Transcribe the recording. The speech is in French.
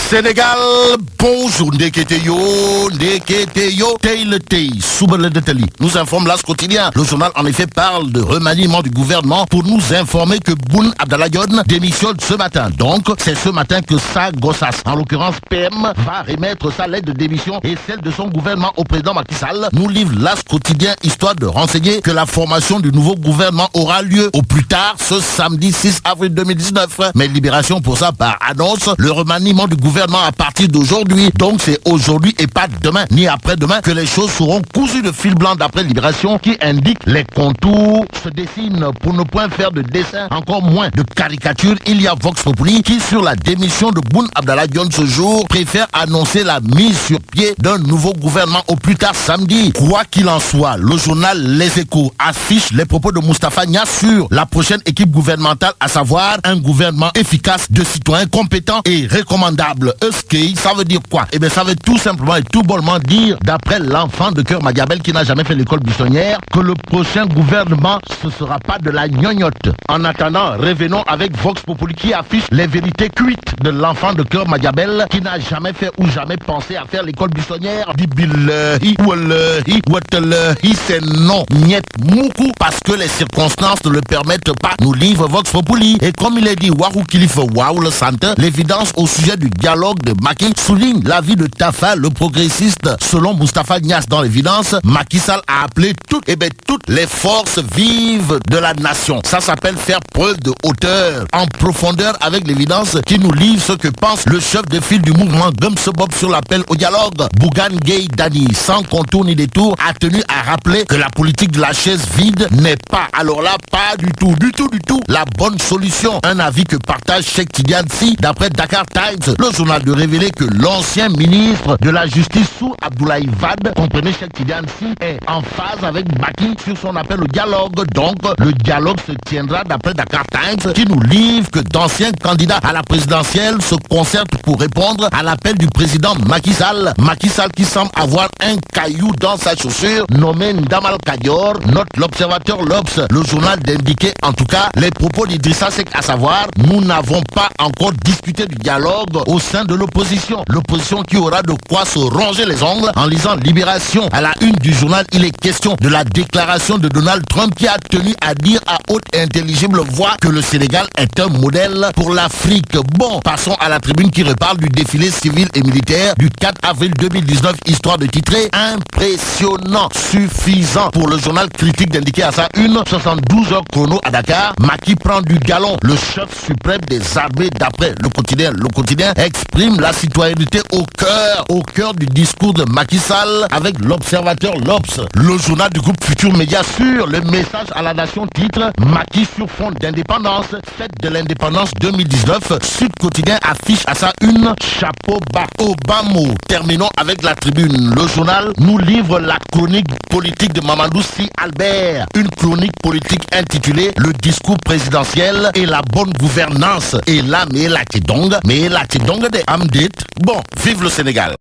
Sénégal, bonjour, Ndeketeyo, Tei, Soubele de Teli. Nous informe l'As quotidien. Le journal en effet parle de remaniement du gouvernement pour nous informer que Boun Abdallah Dionne démissionne ce matin. Donc, c'est ce matin que Sa Gossas, en l'occurrence PM, va remettre sa lettre de démission et celle de son gouvernement au président Macky Sall. Nous livre l'As quotidien, histoire de renseigner que la formation du nouveau gouvernement aura lieu au plus tard ce samedi 6 avril 2019. Mais Libération pour ça par annonce le remaniement du gouvernement à partir d'aujourd'hui. Donc c'est aujourd'hui et pas demain ni après-demain que les choses seront cousues de fil blanc d'après Libération qui indique les contours se dessinent pour ne point faire de dessin, encore moins de caricature. Il y a Vox Populi qui sur la démission de Boun Abdallah Dionne ce jour préfère annoncer la mise sur pied d'un nouveau gouvernement au plus tard samedi. Quoi qu'il en soit, le journal Les Échos affiche les propos de Moustapha Niasse sur la prochaine équipe gouvernementale, à savoir un gouvernement efficace de citoyens compétents et recommandables. Ça veut dire quoi? Eh bien ça veut tout simplement et tout bonnement dire, d'après l'enfant de cœur Madiabel qui n'a jamais fait l'école buissonnière, que le prochain gouvernement ce sera pas de la gnognotte. En attendant, revenons avec Vox Populi qui affiche les vérités cuites de l'enfant de cœur Madiabel qui n'a jamais fait ou jamais pensé à faire l'école buissonnière. Dit billahi, wallahi, watallahi, c'est non, niet, moukou, parce que les circonstances ne le permettent pas. Nous livre Vox Populi. Et comme il est dit, Warou Kilife Waou le Sante, l'évidence au sujet du dialogue de Macky souligne l'avis de Tafa, le progressiste. Selon Moustapha Niasse dans l'évidence, Macky Sall a appelé toutes les forces vives de la nation. Ça s'appelle faire preuve de hauteur, en profondeur avec l'évidence qui nous livre ce que pense le chef de file du mouvement Gumsebob sur l'appel au dialogue. Bougane Gueye Dany, sans contour ni détour, a tenu à rappeler que la politique de la chaise vide n'est pas, alors là, pas du tout, la bonne solution. Un avis que partage Cheikh Tidiane Sy d'après Dakar Times. Le journal de révéler que l'ancien ministre de la Justice sous Abdoulaye Wade, comprenez Cheikh Tidiane Sy, est en phase avec Macky sur son appel au dialogue. Donc, le dialogue se tiendra d'après Dakar Times qui nous livre que d'anciens candidats à la présidentielle se concertent pour répondre à l'appel du président Macky Sall. Macky Sall qui semble avoir un caillou dans sa chaussure, nommé Ndamal Kadior, note l'observateur L'Obs. Le journal d'indiquer en tout cas les propos d'Idrissa Seck, à savoir, nous n'avons pas encore discuté du dialogue au sein de l'opposition. L'opposition qui aura de quoi se ronger les ongles en lisant Libération. À la une du journal, il est question de la déclaration de Donald Trump qui a tenu à dire à haute et intelligible voix que le Sénégal est un modèle pour l'Afrique. Bon, passons à la tribune qui reparle du défilé civil et militaire du 4 avril 2019, histoire de titrer impressionnant, suffisant pour le journal critique d'indiquer à sa une 72 heures chrono à Dakar. Macky prend du galon. Le chef suprême des armées d'après le quotidien exprime la citoyenneté au cœur du discours de Macky Sall avec l'observateur L'Obs. Le journal du groupe Futur Média sur le message à la nation titre Macky sur fond d'indépendance, fête de l'indépendance 2019. Sud Quotidien affiche à sa une chapeau bas Obama. Terminons avec la tribune. Le journal nous livre la chronique politique de Mamadou Sy Albert. Une chronique politique intitulée Le discours présidentiel et la bonne gouvernance. Et là, mais la Tidong de Amdit. Bon, vive le Sénégal.